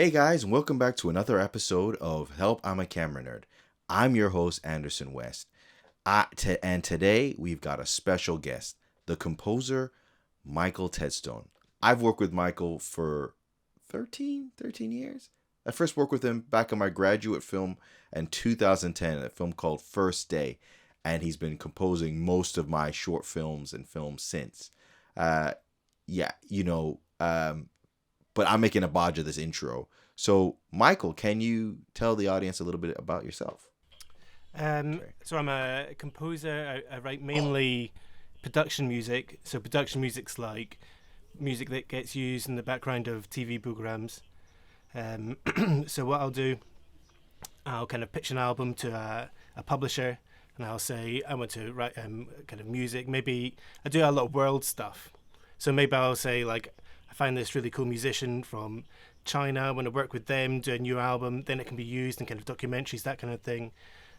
Hey guys, and welcome back to another episode of Help I'm a Camera Nerd. I'm your host, Anderson West. And today we've got a special guest, the composer, Michael Tedstone. I've worked with Michael for 13 years. I first worked with him back on my graduate film in 2010, a film called First Day, and he's been composing most of my short films and films since. But I'm making a bodge of this intro. So, Michael, can you tell the audience a little bit about yourself? So I'm a composer. I write mainly production music. So production music's like music that gets used in the background of TV programs. So what I'll do, I'll kind of pitch an album to a publisher, and I'll say I want to write kind of music. Maybe I do a lot of world stuff. So maybe I'll say like I find this really cool musician from China. I want to work with them, do a new album. Then it can be used in kind of documentaries, that kind of thing.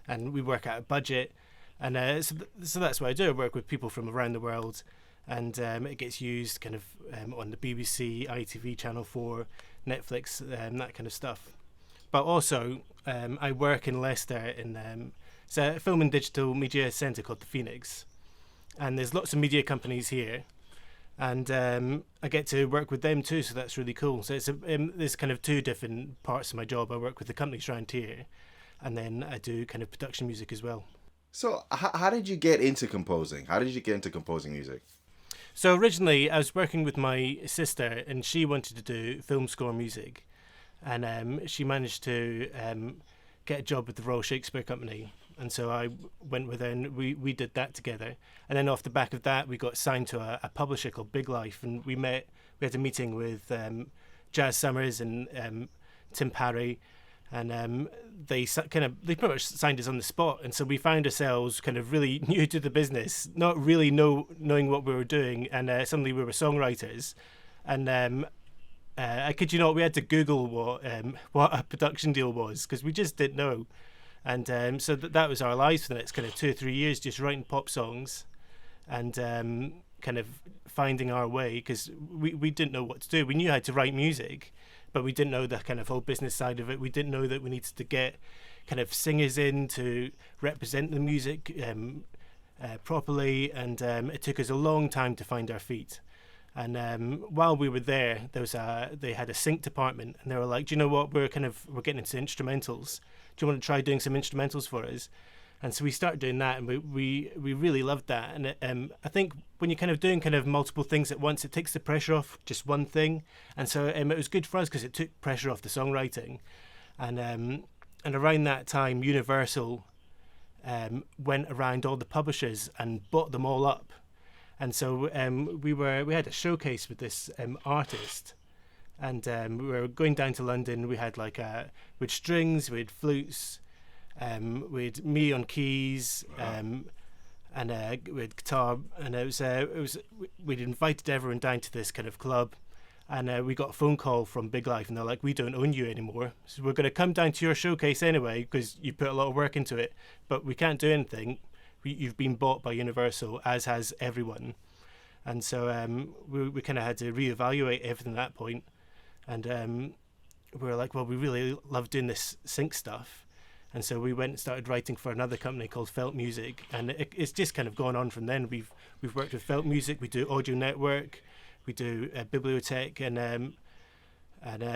And we work out a budget, and so that's what I do. I work with people from around the world, and it gets used kind of on the BBC, ITV, Channel 4, Netflix, that kind of stuff. But also, I work in Leicester in it's a film and digital media centre called the Phoenix, and there's lots of media companies here, and I get to work with them too. So that's really cool. So there's kind of two different parts of my job. I work with the companies around here, and then I do kind of production music as well. So, how did you get into composing? How did you get into composing music? So originally I was working with my sister, and she wanted to do film score music, and she managed to get a job with the Royal Shakespeare Company, and so I went with her, and we did that together. And then off the back of that, we got signed to a publisher called Big Life, and we had a meeting with Jazz Summers and Tim Parry, and they pretty much signed us on the spot, and so we found ourselves kind of really new to the business, not really knowing what we were doing, and suddenly we were songwriters, and I kid you not, we had to Google what a production deal was because we just didn't know, and so that was our lives for the next kind of 2 or 3 years, just writing pop songs, and kind of finding our way because we didn't know what to do. We knew how to write music, but we didn't know the kind of whole business side of it. We didn't know that we needed to get kind of singers in to represent the music properly, and it took us a long time to find our feet. And while we were there, they had a sync department, and they were like, "Do you know what? We're getting into instrumentals. Do you want to try doing some instrumentals for us?" And so we started doing that, and we really loved that. And I think when you're kind of doing kind of multiple things at once, it takes the pressure off just one thing. And so it was good for us because it took pressure off the songwriting. And around that time, Universal went around all the publishers and bought them all up. And so we had a showcase with this artist, and we were going down to London. We had with strings, we had flutes. With me on keys, and with guitar, and we'd invited everyone down to this kind of club, and we got a phone call from Big Life, and they're like, "We don't own you anymore, so we're going to come down to your showcase anyway because you put a lot of work into it, but we can't do anything. You've been bought by Universal, as has everyone," and so we kind of had to reevaluate everything at that point, and we were like, "Well, we really love doing this sync stuff." And so we went and started writing for another company called Felt Music, and it's just kind of gone on from then. We've worked with Felt Music, we do Audio Network, we do Bibliotech, and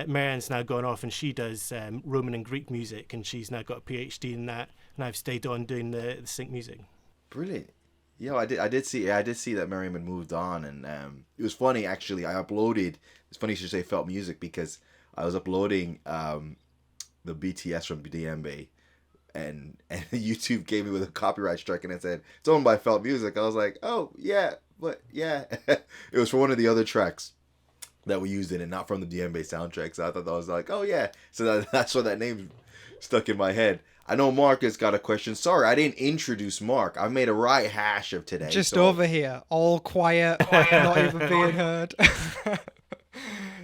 Marianne's now gone off and she does Roman and Greek music, and she's now got a PhD in that, and I've stayed on doing the sync music. Brilliant. Yeah, I did see that Miriam had moved on, and it was funny actually. It's funny you should say Felt Music because I was uploading the BTS from DMB. And YouTube gave me with a copyright strike, and it said it's owned by Felt Music. I was like, oh yeah, but yeah, it was for one of the other tracks that we used in it, not from the DMB soundtrack. So I thought that was like, oh yeah, so that's why that name stuck in my head. I know Mark has got a question. Sorry, I didn't introduce Mark. I made a right hash of today. Just over here, all quiet, not even being heard.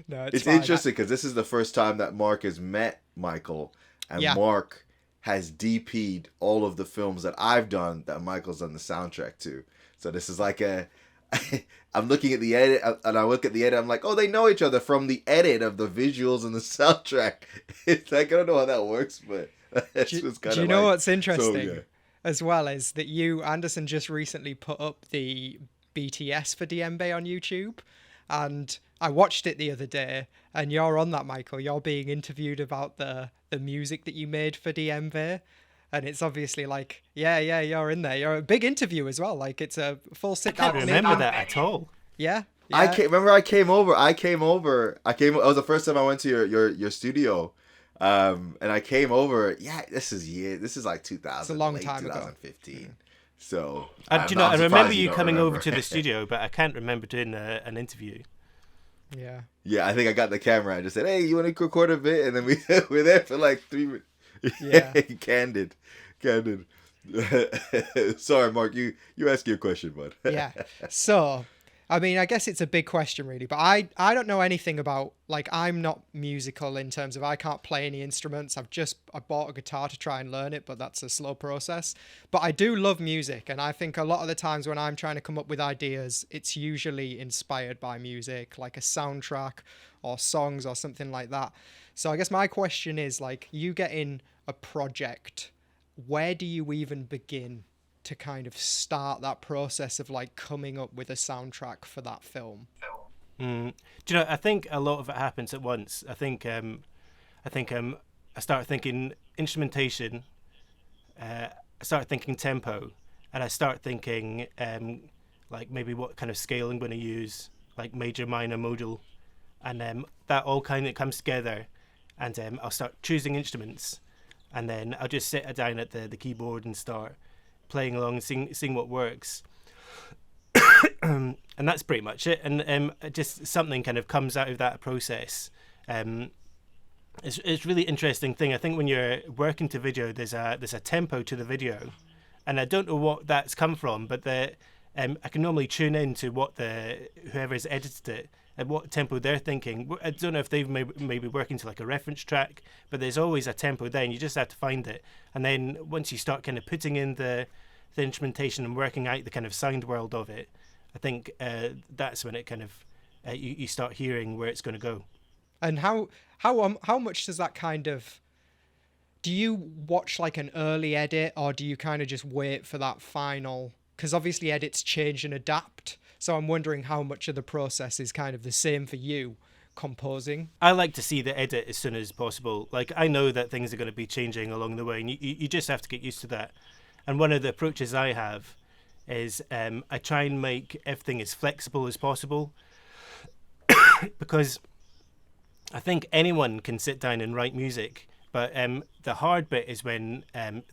No, it's interesting because this is the first time that Mark has met Michael, and yeah. Mark has DP'd all of the films that I've done that Michael's done the soundtrack to. So this is like a I'm looking at the edit, and I look at the edit. I'm like, oh, they know each other from the edit of the visuals and the soundtrack. It's like, I don't know how that works, but that's what's kind of. Do you know what's interesting? So, yeah. As well is that you, Anderson, just recently put up the BTS for DMB on YouTube, and I watched it the other day, and you're on that, Michael. You're being interviewed about the music that you made for DMB, and it's obviously like, yeah, you're in there. You're a big interview as well. Like, it's a full sit down. I can't remember that at all. Yeah. I can't remember. I came over. It was the first time I went to your studio. And I came over. Yeah, this is like 2000. It's a long time 2015. Ago. So I remember you coming over to the studio, but I can't remember doing an interview. Yeah. Yeah, I think I got the camera. I just said, "Hey, you want to record a bit?" And then we were there for like 3 minutes. Yeah. Candid. Sorry, Mark. You ask your question, bud. Yeah. So, I mean, I guess it's a big question, really, but I don't know anything about, like, I'm not musical in terms of I can't play any instruments. I bought a guitar to try and learn it, but that's a slow process. But I do love music, and I think a lot of the times when I'm trying to come up with ideas, it's usually inspired by music, like a soundtrack or songs or something like that. So I guess my question is, like, you get in a project, where do you even begin to kind of start that process of like coming up with a soundtrack for that film? Do you know? I think a lot of it happens at once. I think I start thinking instrumentation. I start thinking tempo, and I start thinking like maybe what kind of scale I'm going to use, like major, minor, modal, and that all kind of comes together, and I'll start choosing instruments, and then I'll just sit down at the keyboard and start playing along and seeing what works. And that's pretty much it. And just something kind of comes out of that process. It's really interesting thing. I think when you're working to video, there's a tempo to the video, and I don't know what that's come from, but I can normally tune in to what whoever's edited it and what tempo they're thinking. I don't know if they've maybe working to like a reference track, but there's always a tempo there, and you just have to find it. And then once you start kind of putting in the instrumentation and working out the kind of sound world of it, I think that's when it kind of you start hearing where it's going to go. And how much does that kind of, do you watch like an early edit, or do you kind of just wait for that final? Because obviously edits change and adapt. So I'm wondering how much of the process is kind of the same for you composing. I like to see the edit as soon as possible. Like, I know that things are going to be changing along the way, and you just have to get used to that. And one of the approaches I have is I try and make everything as flexible as possible, because I think anyone can sit down and write music, but the hard bit is when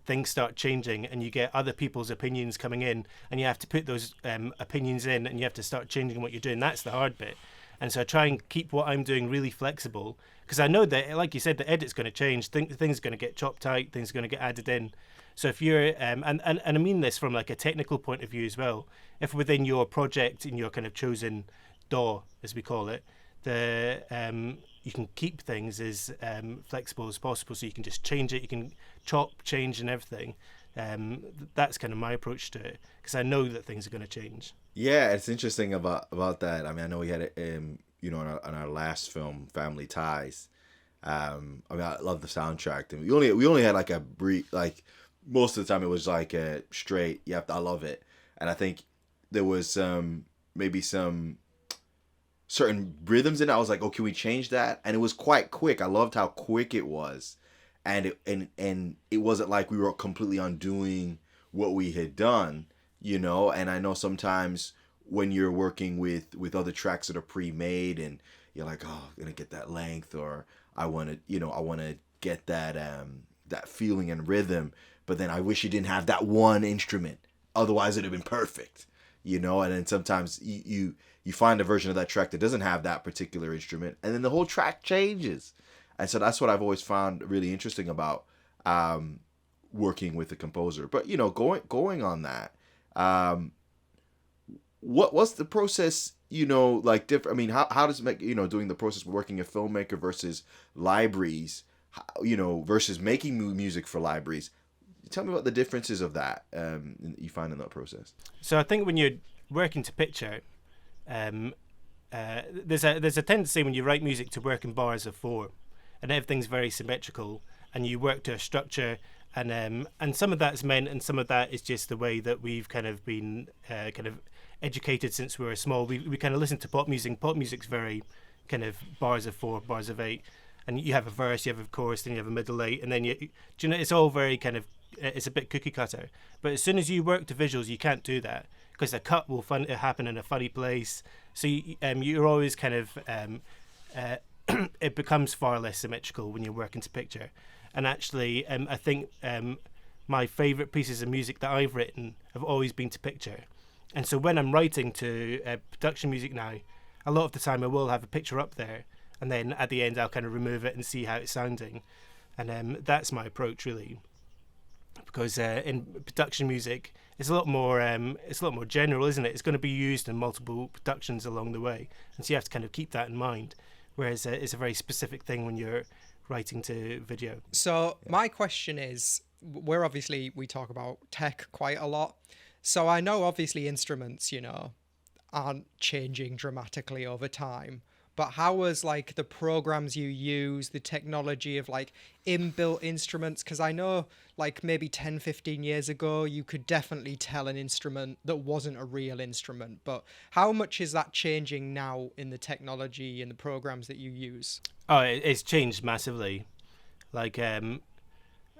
things start changing and you get other people's opinions coming in, and you have to put those opinions in, and you have to start changing what you're doing. That's the hard bit. And so I try and keep what I'm doing really flexible, because I know that, like you said, the edit's going to change, things are going to get chopped out, things are going to get added in. So if you're, and I mean this from like a technical point of view as well, if within your project, in your kind of chosen DAW, as we call it, you can keep things as flexible as possible, so you can just change it, you can chop, change and everything. That's kind of my approach to it, because I know that things are going to change. Yeah, it's interesting about that. I mean, I know we had it, on our last film, Family Ties. I mean, I love the soundtrack. And we only had like a brief, like most of the time it was like a straight. Yep, I love it. And I think there was maybe some certain rhythms in it. I was like, oh, can we change that? And it was quite quick. I loved how quick it was, and it wasn't like we were completely undoing what we had done, And I know sometimes when you're working with other tracks that are pre-made, and you're like, oh, I'm gonna get that length, or I want to get that that feeling and rhythm, but then I wish you didn't have that one instrument, otherwise it'd have been perfect, And then sometimes you find a version of that track that doesn't have that particular instrument, and then the whole track changes. And so that's what I've always found really interesting about working with a composer. But going on that, what's the process? Like different. I mean, how does it make doing the process of working a filmmaker versus libraries, versus making music for libraries? Tell me about the differences of that you find in that process. So I think when you're working to picture, there's a tendency when you write music to work in bars of four, and everything's very symmetrical, and you work to a structure, and some of that's meant, and some of that is just the way that we've kind of been kind of educated since we were small. We kind of listen to pop music. Pop music's very kind of bars of four, bars of eight, and you have a verse, you have a chorus, then you have a middle eight, and then it's all very kind of, it's a bit cookie cutter. But as soon as you work to visuals, you can't do that, because the cut will happen in a funny place. So you're always kind of it becomes far less symmetrical when you're working to picture. And actually, I think my favourite pieces of music that I've written have always been to picture. And so when I'm writing to production music now, a lot of the time I will have a picture up there, and then at the end I'll kind of remove it and see how it's sounding. And that's my approach, really. Because in production music, it's a lot more general, isn't it? It's going to be used in multiple productions along the way, and so you have to kind of keep that in mind. Whereas it's a very specific thing when you're writing to video. So my question is, we talk about tech quite a lot. So I know obviously instruments, aren't changing dramatically over time. But how was like the programs you use, the technology of like inbuilt instruments? Because I know like maybe 10, 15 years ago, you could definitely tell an instrument that wasn't a real instrument. But how much is that changing now in the technology and the programs that you use? Oh, it's changed massively. Like, I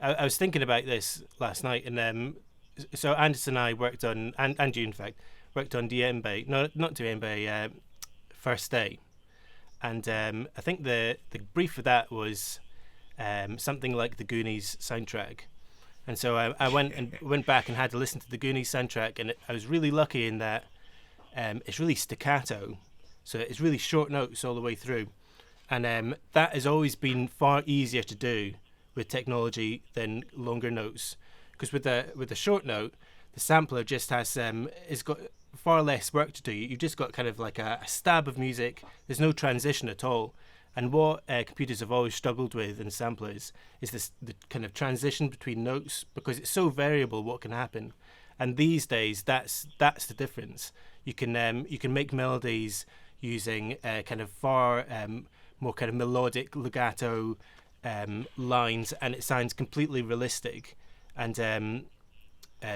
was thinking about this last night, and so Anderson and I worked on, and you in fact, worked on Djembe, no, not Djembe, First Day. And I think the brief for that was something like the Goonies soundtrack. And so I went back and had to listen to the Goonies soundtrack, and I was really lucky in that it's really staccato, so it's really short notes all the way through, and that has always been far easier to do with technology than longer notes, because with the short note, the sampler just has got far less work to do. You've just got kind of like a stab of music. There's no transition at all. And what computers have always struggled with in samplers is the kind of transition between notes, because it's so variable what can happen. And these days, that's the difference. You can make melodies using kind of far more kind of melodic legato lines, and it sounds completely realistic. And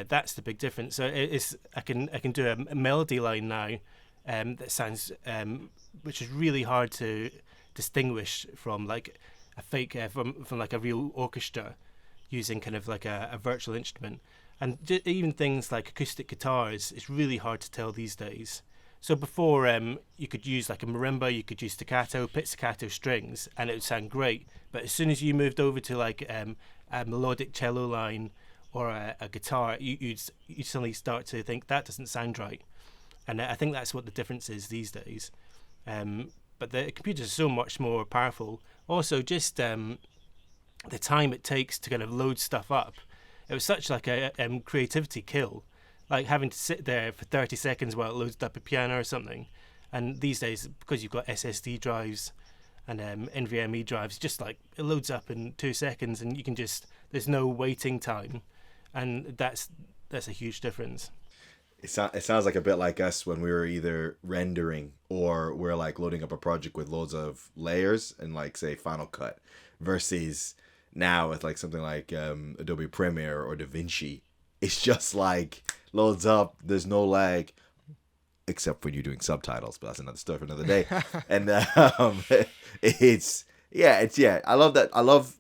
that's the big difference. So I can do a melody line now that sounds which is really hard to distinguish from like a fake from like a real orchestra, using kind of like a virtual instrument. And even things like acoustic guitars, it's really hard to tell these days. So before, you could use like a marimba, you could use staccato, pizzicato strings, and it would sound great. But as soon as you moved over to like a melodic cello line or a guitar, you'd suddenly start to think that doesn't sound right. And I think that's what the difference is these days. But the computers are so much more powerful. Also, just the time it takes to kind of load stuff up. It was such like a creativity kill, like having to sit there for 30 seconds while it loads up a piano or something. And these days, because you've got SSD drives and NVMe drives, just like it loads up in 2 seconds, and you can just, there's no waiting time, and that's a huge difference. It sounds like a bit like us when we were either rendering or we're like loading up a project with loads of layers and like say Final Cut, versus now with like something like Adobe Premiere or DaVinci. It's just like loads up, there's no lag, except when you're doing subtitles, but that's another story for another day. And I love that. I love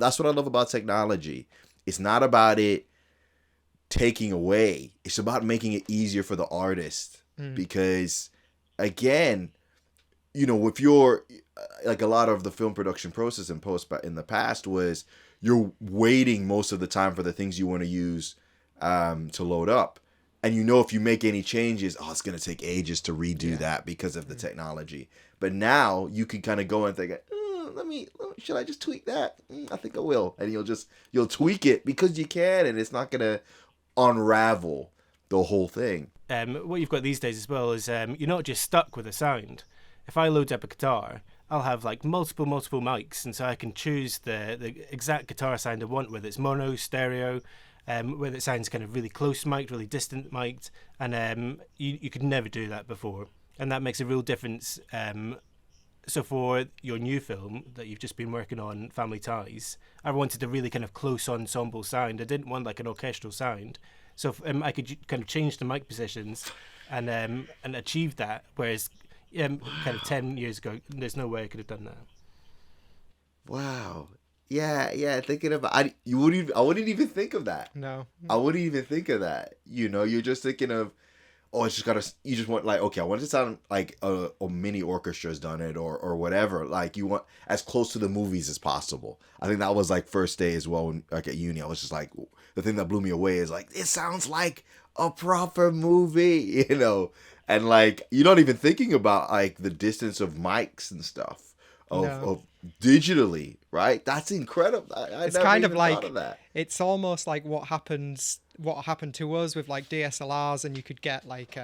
that's what I love about technology. It's not about it taking away, it's about making it easier for the artist. Because again, if you're like, a lot of the film production process in post in the past was you're waiting most of the time for the things you want to use to load up, and if you make any changes, it's going to take ages to redo that because of the technology. But now you can kind of go and think, should I just tweak that? I think I will, and you'll tweak it because you can, and it's not going to unravel the whole thing. What you've got these days as well is you're not just stuck with a sound. If I load up a guitar, I'll have like multiple mics, and so I can choose the exact guitar sound I want, whether it's mono, stereo, where it sounds kind of really close mic'd, really distant mic'd, and you could never do that before, and that makes a real difference. So for your new film that you've just been working on, Family Ties, I wanted a really kind of close ensemble sound. I didn't want like an orchestral sound. So I could kind of change the mic positions and achieve that. Whereas kind of 10 years ago, there's no way I could have done that. Wow. Yeah. Thinking about, I wouldn't even think of that. No. I wouldn't even think of that. You're just thinking of, oh, you just want like, okay, I want it to sound like a mini orchestra's done it or whatever. Like you want as close to the movies as possible. I think that was like first day as well, like at uni. I was just like, the thing that blew me away is like, it sounds like a proper movie, and like, you're not even thinking about like the distance of mics and stuff of digitally, right? That's incredible. I It's never kind even of like, thought of that. it's almost like what happened to us with like DSLRs, and you could get like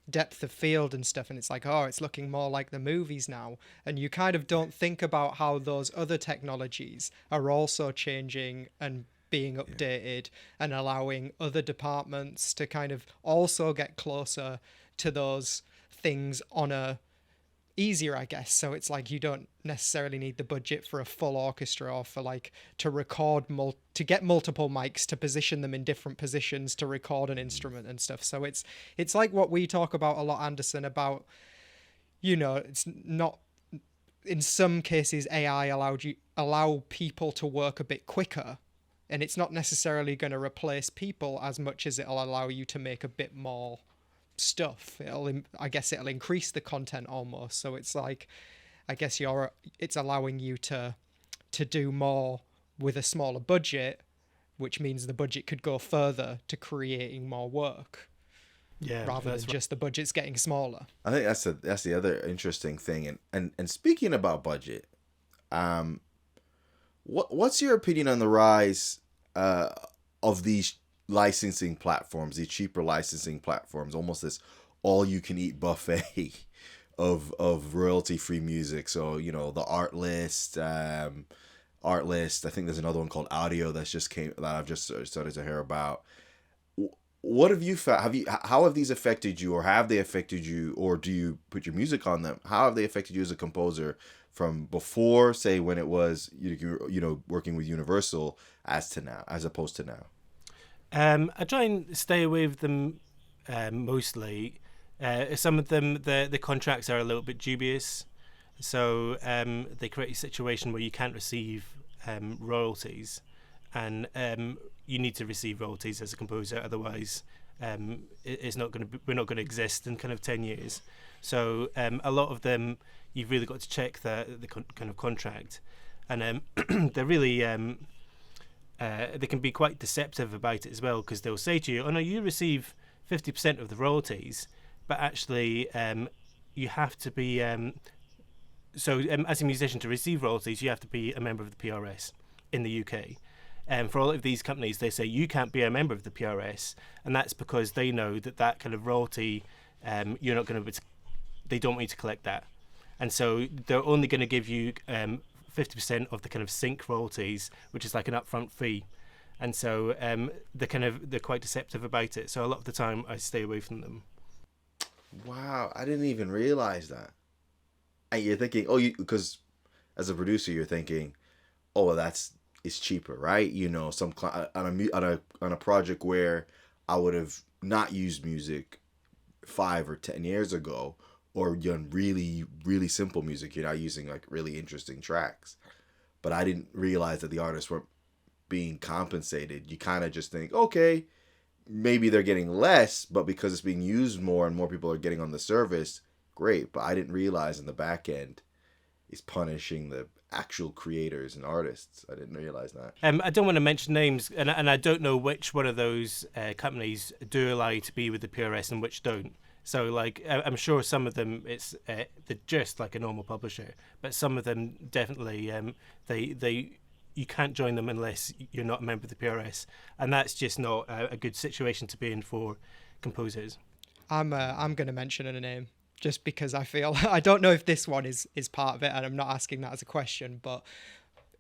depth of field and stuff, and it's like, oh, it's looking more like the movies now, and you kind of don't think about how those other technologies are also changing and being updated and allowing other departments to kind of also get closer to those things on a easier, I guess. So it's like you don't necessarily need the budget for a full orchestra or for like to record to get multiple mics to position them in different positions to record an instrument and stuff. So it's like what we talk about a lot, Anderson, about, it's not, in some cases AI allow people to work a bit quicker, and it's not necessarily going to replace people as much as it'll allow you to make a bit more stuff. I guess it'll increase the content almost. So it's like, I guess it's allowing you to do more with a smaller budget, which means the budget could go further to creating more work. Yeah, rather than just the budget's getting smaller. I think that's the other interesting thing. And speaking about budget, what's your opinion on the rise of these licensing platforms, these cheaper licensing platforms, almost this all-you-can-eat buffet of royalty-free music? So the Artlist. I think there's another one called Audio that I've just started to hear about. What have you found? How have these affected you, or have they affected you, or do you put your music on them? How have they affected you as a composer from before, say, when it was working with Universal, as opposed to now? I try and stay away with them mostly. Some of them, the contracts are a little bit dubious, so they create a situation where you can't receive royalties, and you need to receive royalties as a composer, otherwise we're not going to exist in kind of 10 years. So a lot of them, you've really got to check the kind of contract, and they're really they can be quite deceptive about it as well, because they'll say to you, oh no, you receive 50% of the royalties, but actually you have to be as a musician, to receive royalties you have to be a member of the PRS in the UK. For all of these companies, they say you can't be a member of the PRS, and that's because they know that kind of royalty you're not going to, they don't want you to collect that, and so they're only going to give you 50% of the kind of sync royalties, which is like an upfront fee, and so they're quite deceptive about it. So a lot of the time I stay away from them. Wow, I didn't even realize that. And you're thinking, because as a producer you're thinking, oh, well, it's cheaper, right? On a project where I would have not used music 5 or 10 years ago, or done really, really simple music, you're not using like really interesting tracks. But I didn't realize that the artists weren't being compensated. You kind of just think, okay, maybe they're getting less, but because it's being used more and more people are getting on the service, great. But I didn't realize in the back end is punishing the actual creators and artists. I didn't realize that. I don't want to mention names, and I don't know which one of those companies do allow you to be with the PRS and which don't. So, like, I'm sure some of them they're just like a normal publisher, but some of them definitely you can't join them unless you're not a member of the PRS, and that's just not a good situation to be in for composers. I'm going to mention a name just because I feel I don't know if this one is part of it, and I'm not asking that as a question, but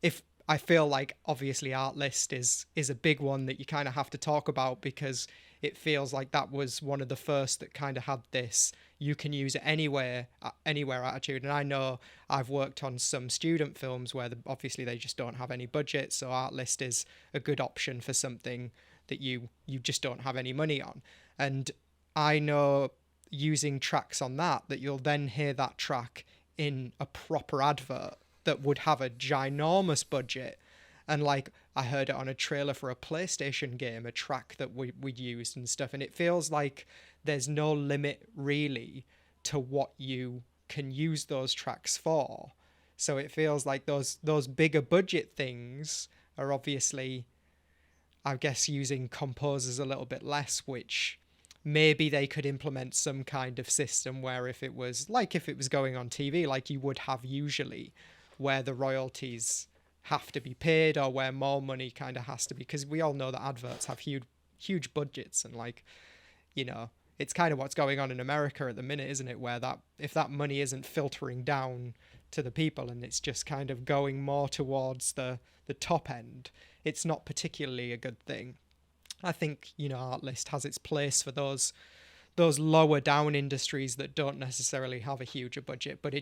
if I feel like obviously Artlist is a big one that you kind of have to talk about, because it feels like that was one of the first that kind of had this you can use it anywhere attitude. And I know I've worked on some student films where obviously they just don't have any budget, so Artlist is a good option for something that you just don't have any money on. And I know using tracks on that you'll then hear that track in a proper advert that would have a ginormous budget. And like, I heard it on a trailer for a PlayStation game, a track that we'd used and stuff. And it feels like there's no limit really to what you can use those tracks for. So it feels like those bigger budget things are obviously, I guess, using composers a little bit less, which maybe they could implement some kind of system where if it was going on TV, like you would have usually, where the royalties have to be paid, or where more money kind of has to be, because we all know that adverts have huge budgets, and like, it's kind of what's going on in America at the minute, isn't it, where that if that money isn't filtering down to the people and it's just kind of going more towards the top end, it's not particularly a good thing. I think, Artlist has its place for those lower down industries that don't necessarily have a huger budget, but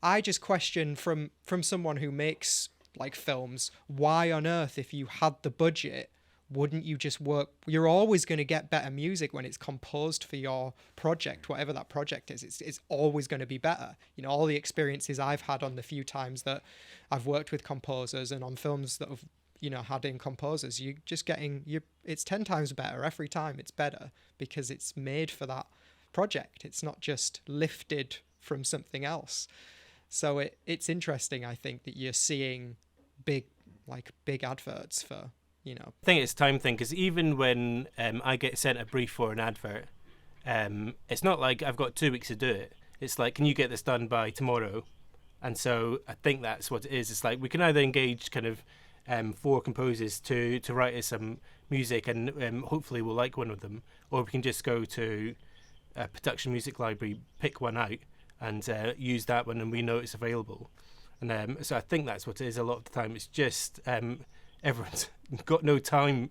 I just question from someone who makes like films, why on earth, if you had the budget, wouldn't you just work? You're always going to get better music when it's composed for your project, whatever that project is. It's always going to be better. All the experiences I've had on the few times that I've worked with composers and on films that have had in composers, it's 10 times better every time. It's better because it's made for that project. It's not just lifted from something else. So it's interesting, I think, that you're seeing big adverts for, I think it's time thing, because even when I get sent a brief for an advert, it's not like I've got 2 weeks to do it. It's like, can you get this done by tomorrow? And so I think that's what it is. It's like we can either engage kind of 4 composers to write us some music, and hopefully we'll like one of them, or we can just go to a production music library, pick one out, and use that one, and we know it's available. And so I think that's what it is a lot of the time. It's just everyone's got no time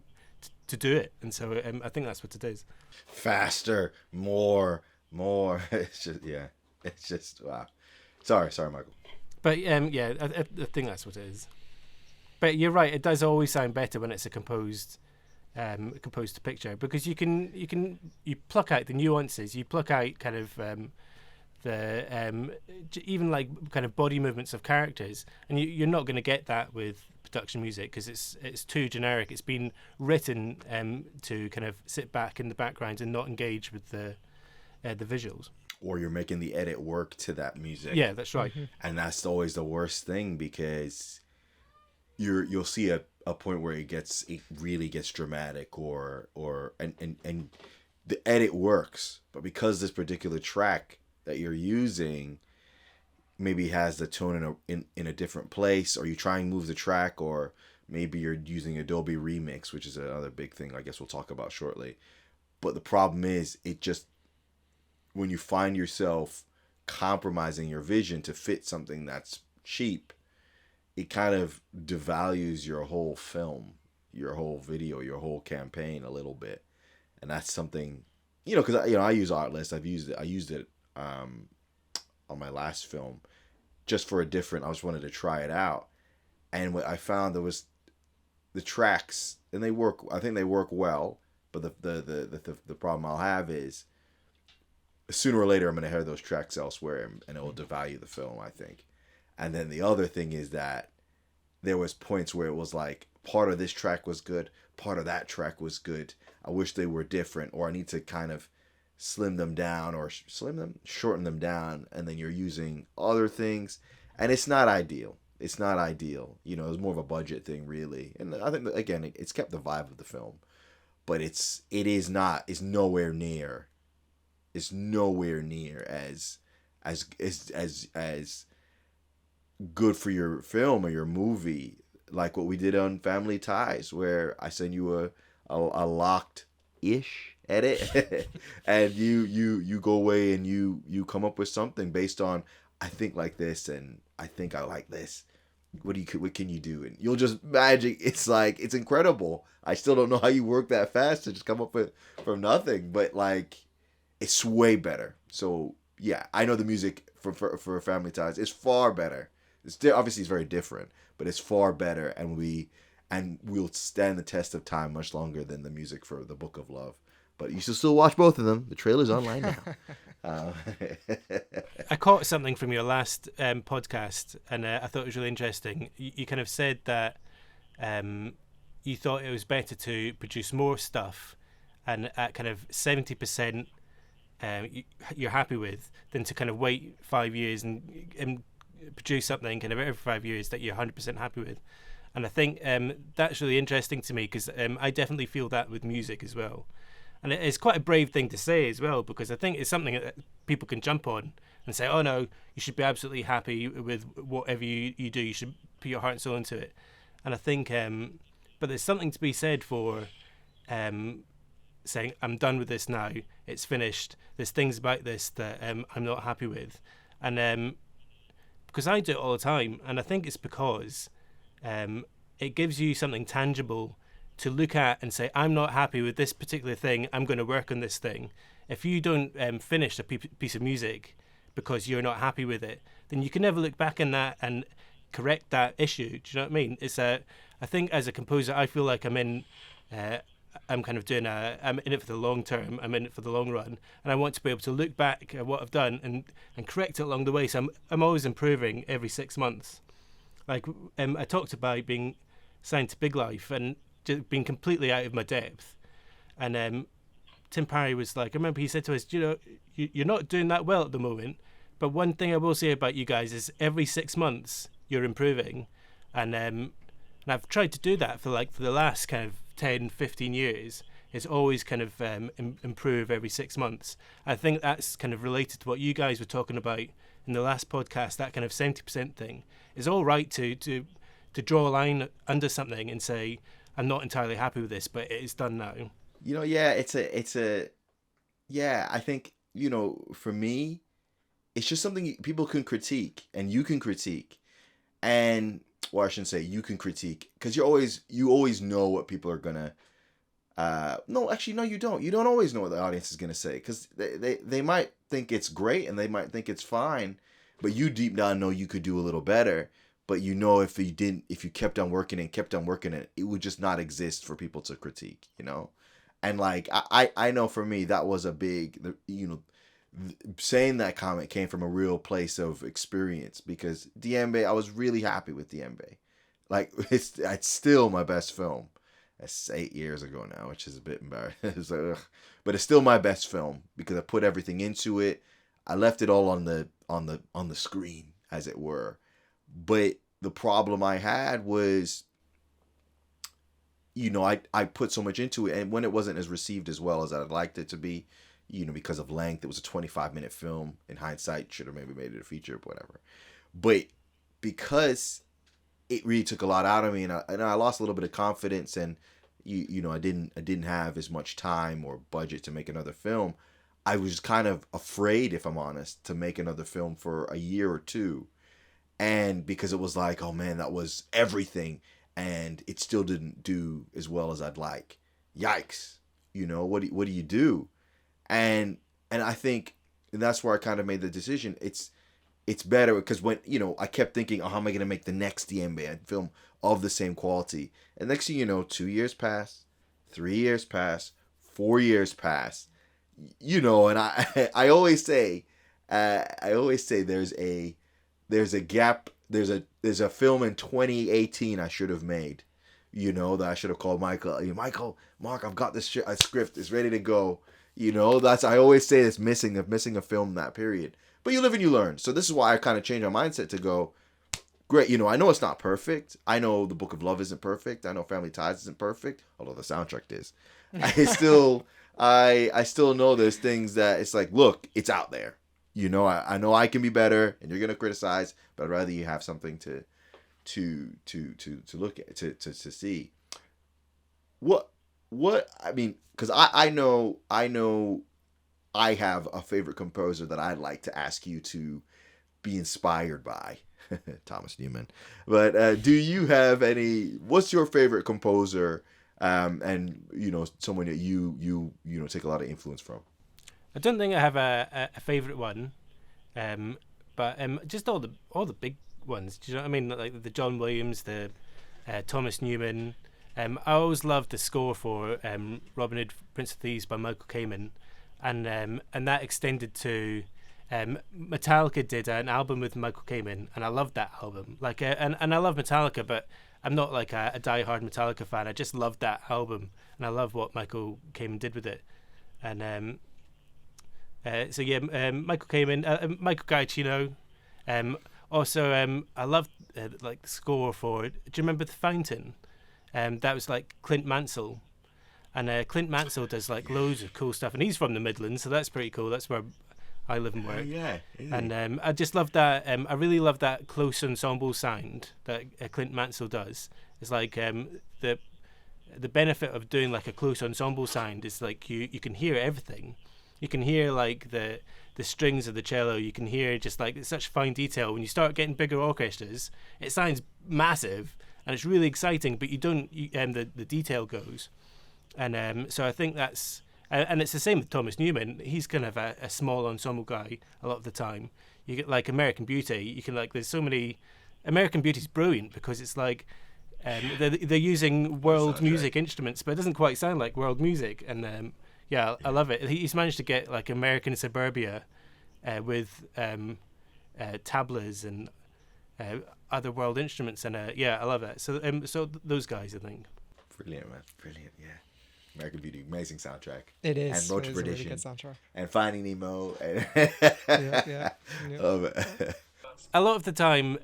to do it, and so I think that's what it is. Faster, more. It's just wow. Sorry, Michael. But yeah, I think that's what it is. But you're right. It does always sound better when it's a composed picture, because you pluck out the nuances. You pluck out kind of the even like kind of body movements of characters, and you're not going to get that with production music, because it's too generic. It's been written to kind of sit back in the background and not engage with the visuals. Or you're making the edit work to that music. Yeah, that's right. Mm-hmm. And that's always the worst thing, because you'll see a point where it really gets dramatic, or the edit works, but because this particular track that you're using maybe has the tone in a different place, or you try and move the track, or maybe you're using Adobe Remix, which is another big thing I guess we'll talk about shortly. But the problem is, when you find yourself compromising your vision to fit something that's cheap, it kind of devalues your whole film, your whole video, your whole campaign a little bit. And that's something, because I use Artlist. I used it on my last film just for I just wanted to try it out. And what I found, there was the tracks, and I think they work well, but the problem I'll have is sooner or later I'm going to hear those tracks elsewhere, and it will devalue the film, I think. And then the other thing is that there was points where it was like, part of this track was good, part of that track was good. I wish they were different, or I need to kind of slim them down, or shorten them down, and then you're using other things, and it's not ideal. It's more of a budget thing, really. And I think that, again, it's kept the vibe of the film, but it's nowhere near as good for your film or your movie, like what we did on Family Ties, where I send you a locked-ish edit and you go away and you come up with something based on, I think like this, and I think I like this, what can you do? And you'll just magic. It's like, it's incredible. I still don't know how you work that fast to just come up with from nothing, but like, it's way better. So yeah, I know the music for Family Ties is far better. It's obviously it's very different, but it's far better, and we'll stand the test of time much longer than the music for the Book of Love. But you should still watch both of them. The trailer's online now. I caught something from your last podcast, and I thought it was really interesting. You kind of said that you thought it was better to produce more stuff, and at kind of 70% you're happy with, than to kind of wait 5 years and produce something kind of every 5 years that you're 100% happy with. And I think that's really interesting to me, because I definitely feel that with music as well. And it's quite a brave thing to say as well, because I think it's something that people can jump on and say, oh no, you should be absolutely happy with whatever you do. You should put your heart and soul into it. And I think, but there's something to be said for saying, I'm done with this now. It's finished. There's things about this that I'm not happy with. And because I do it all the time, and I think it's because it gives you something tangible to look at and say, I'm not happy with this particular thing, I'm going to work on this thing. If you don't finish a piece of music because you're not happy with it, then you can never look back on that and correct that issue. Do you know what I mean? I think as a composer, I feel like I'm in it for the long term, I'm in it for the long run, and I want to be able to look back at what I've done and correct it along the way. So I'm always improving every 6 months. Like I talked about being signed to Big Life and just being completely out of my depth, and Tim Parry was like, I remember he said to us, you're not doing that well at the moment, but one thing I will say about you guys is every 6 months you're improving. And I've tried to do that for the last kind of 10, 15 years. It's always kind of improve every 6 months. I think that's kind of related to what you guys were talking about in the last podcast, that kind of 70% thing. It's all right to draw a line under something and say, I'm not entirely happy with this, but it is done now. Yeah, I think, for me, it's just something people can critique, and you can critique, and, or I shouldn't say you can critique, because you always know what people are gonna. No, actually, no, you don't. You don't always know what the audience is gonna say, because they might think it's great and they might think it's fine, but you deep down know you could do a little better. But if you kept on working it, it would just not exist for people to critique, And like, I know for me, that was a big, saying that comment came from a real place of experience, because Diembe, I was really happy with Diembe. Like, it's still my best film. That's 8 years ago now, which is a bit embarrassing. But it's still my best film because I put everything into it. I left it all on the screen, as it were. But the problem I had was, I put so much into it, and when it wasn't as received as well as I'd liked it to be, because of length, it was a 25-minute film. In hindsight, should have maybe made it a feature, whatever. But because it really took a lot out of me, and I lost a little bit of confidence, and I didn't have as much time or budget to make another film. I was kind of afraid, if I'm honest, to make another film for a year or two. And because it was like, oh man, that was everything, and it still didn't do as well as I'd like. Yikes! What do you do? And I think, and that's where I kind of made the decision. It's better because when I kept thinking, oh, how am I gonna make the next Diembe film of the same quality? And next thing you know, 2 years pass, 3 years pass, 4 years pass. And I always say there's a gap. There's a film in 2018 I should have made, that I should have called Michael, Mark, I've got this a script, it's ready to go. I always say it's missing a film in that period. But you live and you learn. So this is why I kind of changed my mindset to go, great, I know it's not perfect. I know the Book of Love isn't perfect. I know Family Ties isn't perfect, although the soundtrack is. I still know there's things that it's like, look, it's out there. I know I can be better, and you're gonna criticize, but I'd rather you have something to look at, to see. What I mean, because I know I have a favorite composer that I'd like to ask you to be inspired by. Thomas Newman. But do you have any? What's your favorite composer? And someone that you take a lot of influence from. I don't think I have a favorite one, but just all the big ones. Do you know what I mean? Like the John Williams, the Thomas Newman. I always loved the score for Robin Hood, Prince of Thieves by Michael Kamen, and that extended to Metallica did an album with Michael Kamen, and I loved that album. And I love Metallica, but I'm not like a die-hard Metallica fan. I just loved that album, and I love what Michael Kamen did with it. And Michael Kamen, Michael Giacchino. Also, I loved like the score for. Do you remember The Fountain? That was like Clint Mansell, and Clint Mansell does like loads of cool stuff, and he's from the Midlands, so that's pretty cool. That's where I live and work. Yeah. And I just love that. I really love that close ensemble sound that Clint Mansell does. It's like the benefit of doing like a close ensemble sound is like you can hear everything. You can hear like the strings of the cello. You can hear just like it's such fine detail. When you start getting bigger orchestras, it sounds massive and it's really exciting. But the detail goes, and so I think that's. And it's the same with Thomas Newman. He's kind of a small ensemble guy a lot of the time. You get like American Beauty. You can like there's so many. American Beauty's brilliant because it's like they're using world music instruments, but it doesn't quite sound like world music. And I love it. He's managed to get like American Suburbia with tablas and other world instruments, and I love that. So those guys, I think. Brilliant, man. Brilliant, yeah. American Beauty, amazing soundtrack. It is. And Road to a Perdition. Really good soundtrack. And Finding Nemo. Yeah. A lot of the time,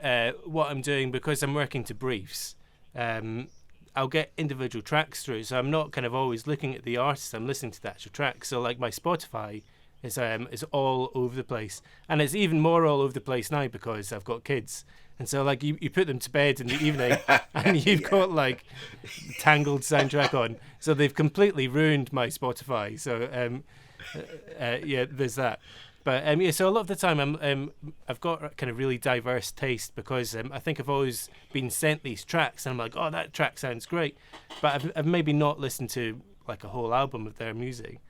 what I'm doing, because I'm working to briefs, I'll get individual tracks through. So I'm not kind of always looking at the artist. I'm listening to the actual track. So like my Spotify is all over the place, and it's even more all over the place now because I've got kids. And so, like, you put them to bed in the evening and you've got, like, Tangled soundtrack on. So they've completely ruined my Spotify. So, there's that. But, so a lot of the time I've got kind of really diverse taste because I think I've always been sent these tracks and I'm like, oh, that track sounds great. But I've maybe not listened to, like, a whole album of their music.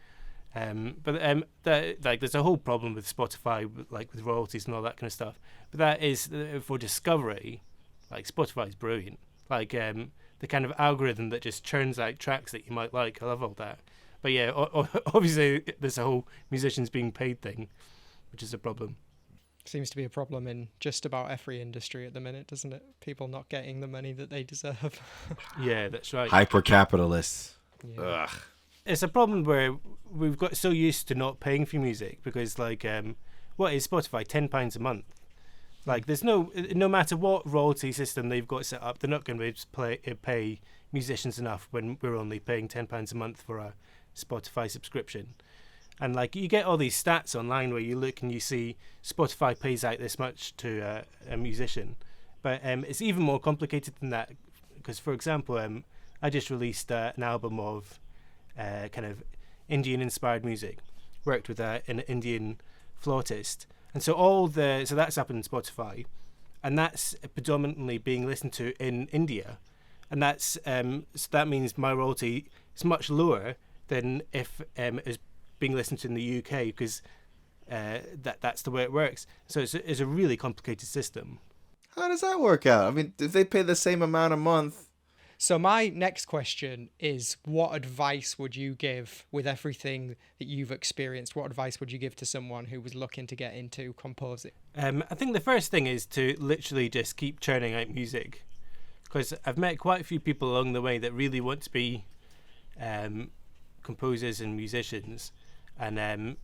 There's a whole problem with Spotify, like with royalties and all that kind of stuff. But that is for discovery. Like Spotify is brilliant. Like the kind of algorithm that just churns out tracks that you might like. I love all that. But yeah, obviously there's a whole musicians being paid thing, which is a problem. Seems to be a problem in just about every industry at the minute, doesn't it? People not getting the money that they deserve. Yeah, that's right. Hyper capitalists. Yeah. Ugh. It's a problem where we've got so used to not paying for music because, like, what is Spotify? £10 a month. Like, there's no matter what royalty system they've got set up, they're not going to be able to pay musicians enough when we're only paying £10 a month for a Spotify subscription. And like, you get all these stats online where you look and you see Spotify pays out this much to a musician, but it's even more complicated than that. Because, for example, I just released an album of kind of Indian-inspired music. Worked with an Indian flautist, and so that's up on Spotify, and that's predominantly being listened to in India, and that's so that means my royalty is much lower than if it's being listened to in the UK because that's the way it works. So it's a really complicated system. How does that work out? I mean, if they pay the same amount a month. So my next question is, what advice would you give with everything that you've experienced? What advice would you give to someone who was looking to get into composing? I think the first thing is to literally just keep churning out music, because I've met quite a few people along the way that really want to be composers and musicians, and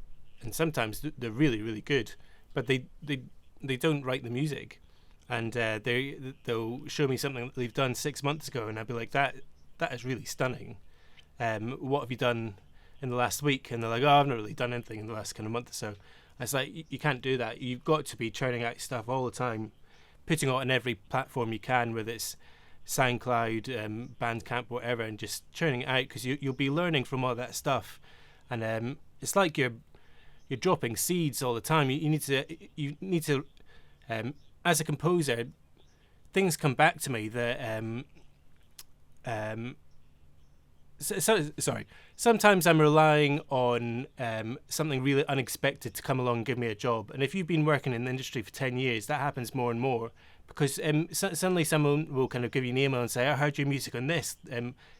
sometimes they're really, really good, but they don't write the music. And they'll show me something that they've done 6 months ago, and I'll be like, that is really stunning. What have you done in the last week? And they're like, oh, I've not really done anything in the last kind of month or so. I was like, you can't do that. You've got to be churning out stuff all the time, putting it on every platform you can, whether it's SoundCloud, Bandcamp, whatever, and just churning it out, because you'll be learning from all that stuff. And it's like you're dropping seeds all the time. You need to as a composer, things come back to me that sorry. Sometimes I'm relying on something really unexpected to come along and give me a job. And if you've been working in the industry for 10 years, that happens more and more, because suddenly someone will kind of give you an email and say, I heard your music on this.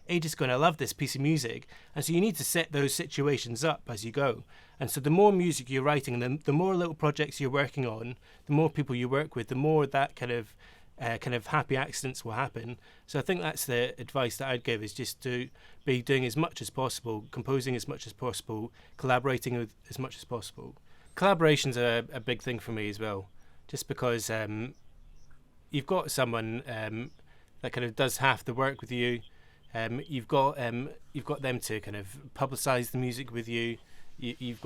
Age going to love this piece of music. And so you need to set those situations up as you go. And so the more music you're writing, and the more little projects you're working on, the more people you work with, the more that kind of happy accidents will happen. So I think that's the advice that I'd give, is just to be doing as much as possible, composing as much as possible, collaborating with as much as possible. Collaboration's a big thing for me as well, just because you've got someone that kind of does half the work with you. You've got them to kind of publicize the music with you. You've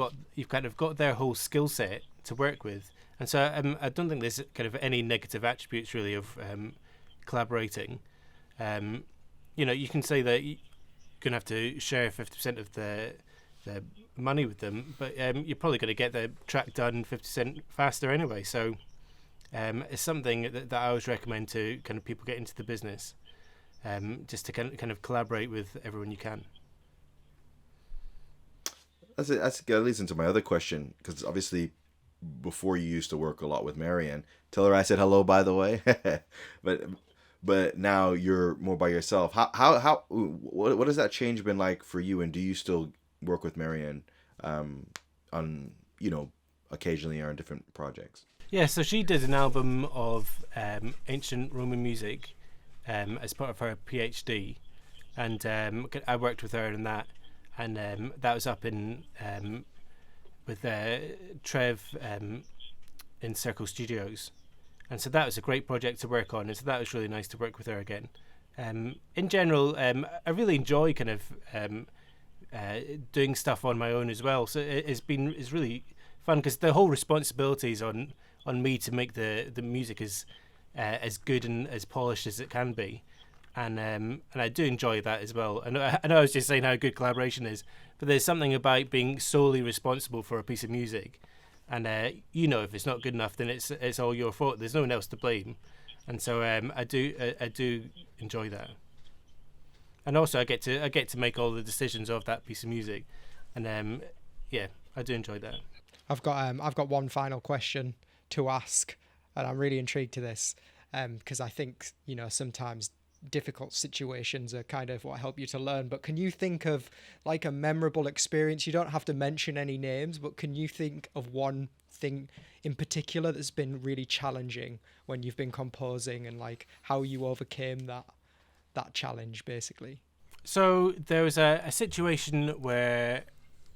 kind of got their whole skill set to work with. And so I don't think there's kind of any negative attributes really of collaborating. You can say that you're going to have to share 50% of the money with them, but you're probably going to get the track done 50% faster anyway. So it's something that I always recommend to kind of people get into the business, just to kind of collaborate with everyone you can. That leads into my other question, because obviously before you used to work a lot with Marianne. Tell her I said hello, by the way. but now you're more by yourself. What has that change been like for you? And do you still work with Marianne on occasionally or on different projects? Yeah, so she did an album of ancient Roman music as part of her PhD, and I worked with her on that, and that was up in with Trev in Circle Studios, and so that was a great project to work on, and so that was really nice to work with her again. In general, I really enjoy kind of doing stuff on my own as well, so it's really fun, because the whole responsibility is on me to make the music as good and as polished as it can be, and I do enjoy that as well. I know I was just saying how good collaboration is, but there's something about being solely responsible for a piece of music, and if it's not good enough, then it's all your fault. There's no one else to blame, and so I do enjoy that, and also I get to make all the decisions of that piece of music, and I do enjoy that. I've got one final question to ask, and I'm really intrigued to this, because I think sometimes difficult situations are kind of what help you to learn. But can you think of like a memorable experience? You don't have to mention any names, but can you think of one thing in particular that's been really challenging when you've been composing, and like how you overcame that challenge basically? So there was a situation where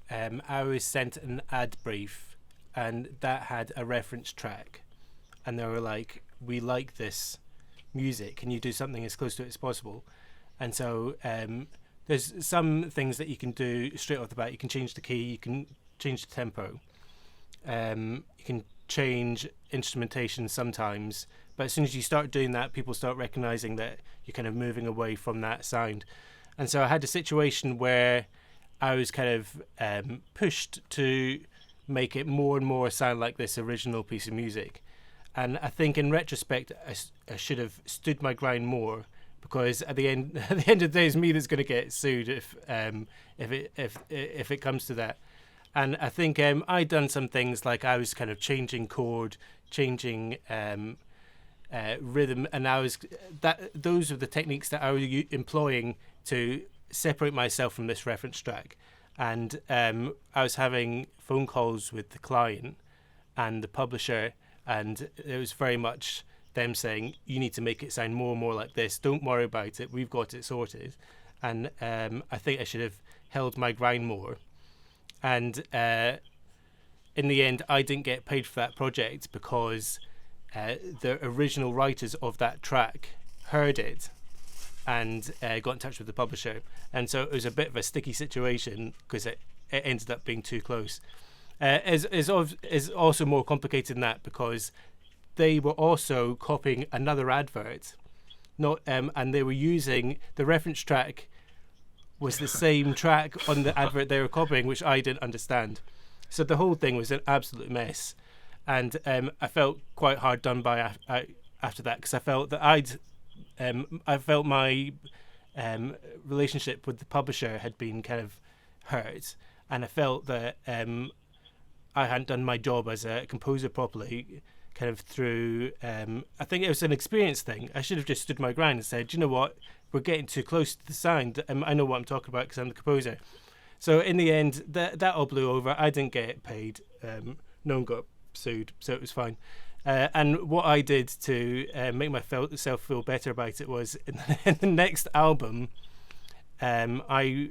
I was sent an ad brief, and that had a reference track, and they were like, we like this music, can you do something as close to it as possible? And so there's some things that you can do straight off the bat. You can change the key, you can change the tempo, you can change instrumentation sometimes, but as soon as you start doing that, people start recognizing that you're kind of moving away from that sound. And so I had a situation where I was kind of pushed to make it more and more sound like this original piece of music. And I think in retrospect, I should have stood my ground more, because at the end of the day, it's me that's going to get sued if it comes to that. And I think I'd done some things, like I was kind of changing chord, changing rhythm, and those were the techniques that I was employing to separate myself from this reference track. And I was having phone calls with the client and the publisher, and it was very much them saying, you need to make it sound more and more like this, don't worry about it, we've got it sorted. And I think I should have held my ground more. And in the end, I didn't get paid for that project, because the original writers of that track heard it and got in touch with the publisher, and so it was a bit of a sticky situation, because it ended up being too close. Is also more complicated than that, because they were also copying another advert, and they were using the reference track was the same track on the advert they were copying, which I didn't understand. So the whole thing was an absolute mess. and I felt quite hard done by after that, because I felt that I felt my relationship with the publisher had been kind of hurt, and I felt that I hadn't done my job as a composer properly, kind of through. I think it was an experience thing. I should have just stood my ground and said, you know what, we're getting too close to the sound. I know what I'm talking about because I'm the composer. So in the end, that all blew over. I didn't get paid. No one got sued, so it was fine. And what I did to make myself feel better about it was in the next album, I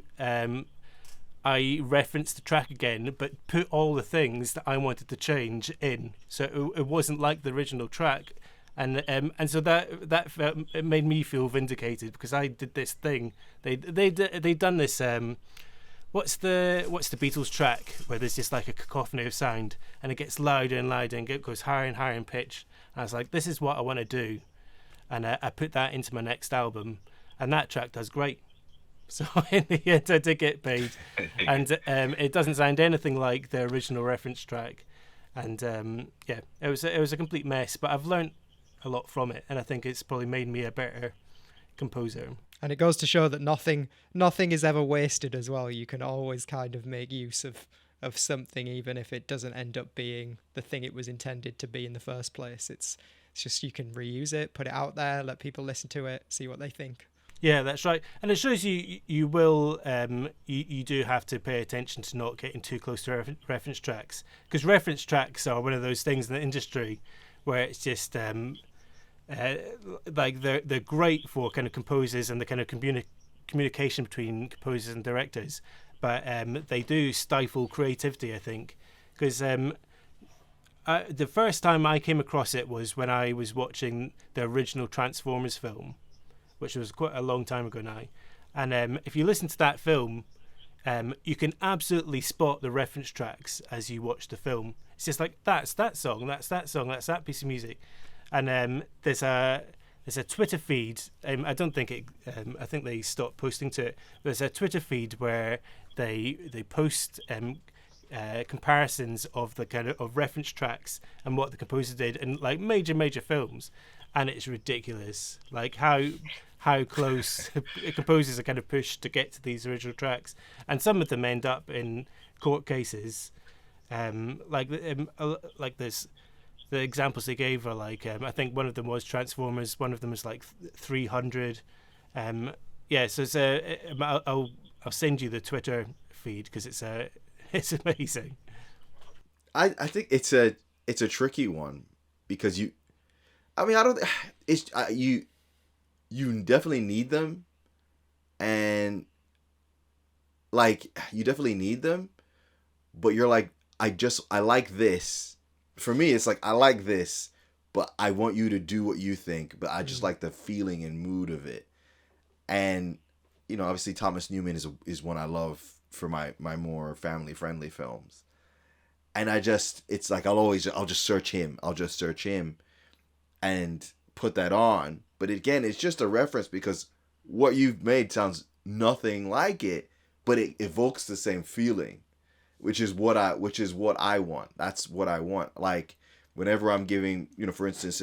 referenced the track again, but put all the things that I wanted to change in, so it wasn't like the original track, and so that felt, it made me feel vindicated, because I did this thing. They done this. What's the Beatles track where there's just like a cacophony of sound and it gets louder and louder and it goes higher and higher in pitch? And I was like, this is what I want to do, and I put that into my next album, and that track does great. So in the end, I did get paid, and it doesn't sound anything like the original reference track, and it was a complete mess. But I've learned a lot from it, and I think it's probably made me a better composer. And it goes to show that nothing is ever wasted as well. You can always kind of make use of something, even if it doesn't end up being the thing it was intended to be in the first place. It's just, you can reuse it, put it out there, let people listen to it, see what they think. Yeah, that's right. And it shows you will you do have to pay attention to not getting too close to reference tracks, because reference tracks are one of those things in the industry where it's just like they're great for kind of composers and the kind of communication between composers and directors, but they do stifle creativity, I think, because the first time I came across it was when I was watching the original Transformers film, which was quite a long time ago now. And if you listen to that film, you can absolutely spot the reference tracks as you watch the film. It's just like, that's that song, that's that song, that's that piece of music. And there's a Twitter feed. I don't think it. I think they stopped posting to it. There's a Twitter feed where they post comparisons of the kind of reference tracks and what the composer did in like major films, and it's ridiculous. Like how close composers are kind of pushed to get to these original tracks, and some of them end up in court cases. Like there's. The examples they gave are like, I think one of them was Transformers, one of them was like 300. So it's I'll send you the Twitter feed because it's amazing. I think it's a tricky one because I don't. You definitely need them, and like you definitely need them, but you're like, I like this. For me, it's like, I like this, but I want you to do what you think, but I just like the feeling and mood of it. And, obviously Thomas Newman is one I love for my more family friendly films. And it's like, I'll just search him. I'll just search him and put that on. But again, it's just a reference because what you've made sounds nothing like it, but it evokes the same feeling. Which is what I want. That's what I want. Like whenever I'm giving, for instance,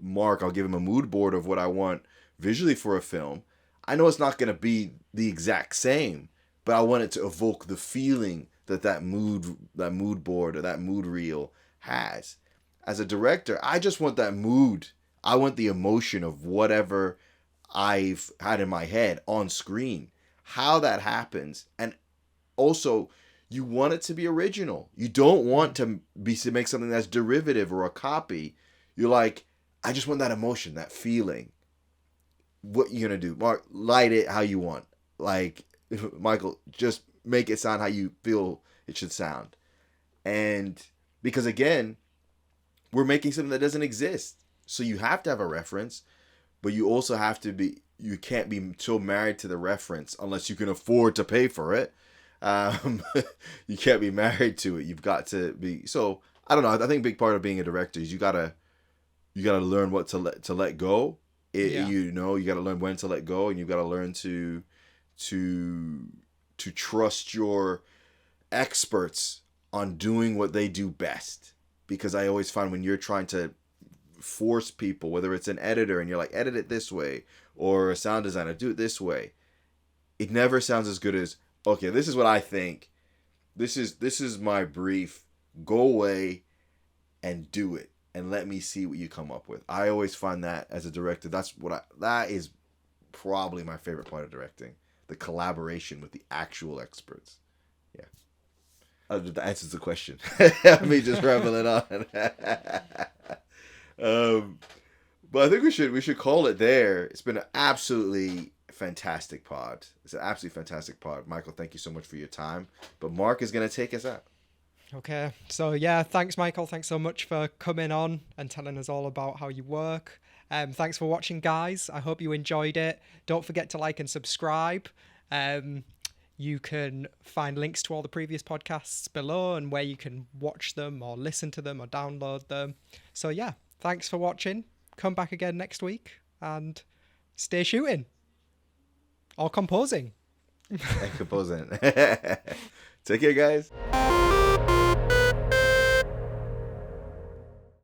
Mark, I'll give him a mood board of what I want visually for a film. I know it's not going to be the exact same, but I want it to evoke the feeling that mood board or that mood reel has. As a director, I just want that mood. I want the emotion of whatever I've had in my head on screen. How that happens, and also, you want it to be original. You don't want to make something that's derivative or a copy. You're like, I just want that emotion, that feeling. What you gonna do, Mark? Light it how you want. Like, Michael, just make it sound how you feel it should sound. And because again, we're making something that doesn't exist, so you have to have a reference, but you also have to be. You can't be so married to the reference unless you can afford to pay for it. You can't be married to it. You've got to be. So I don't know. I think a big part of being a director is you gotta learn what to let go. You gotta learn when to let go, and you gotta learn to trust your experts on doing what they do best. because I always find when you're trying to force people, whether it's an editor and you're like, edit it this way, or a sound designer, do it this way, it never sounds as good as, okay, this is what I think. This is my brief. Go away and do it, and let me see what you come up with. I always find that as a director, that is probably my favorite part of directing, the collaboration with the actual experts. Yeah. That answers the question. Me just rambling on. But I think we should call it there. It's been an absolutely fantastic pod. It's an absolutely fantastic pod. Michael, thank you so much for your time. But Mark is going to take us out. Okay, so yeah, thanks Michael, thanks so much for coming on and telling us all about how you work. Thanks for watching, guys. I hope you enjoyed it. Don't forget to like and subscribe. You can find links to all the previous podcasts below and where you can watch them or listen to them or download them. So yeah, thanks for watching. Come back again next week and stay shooting or composing. And composing. Take care, guys.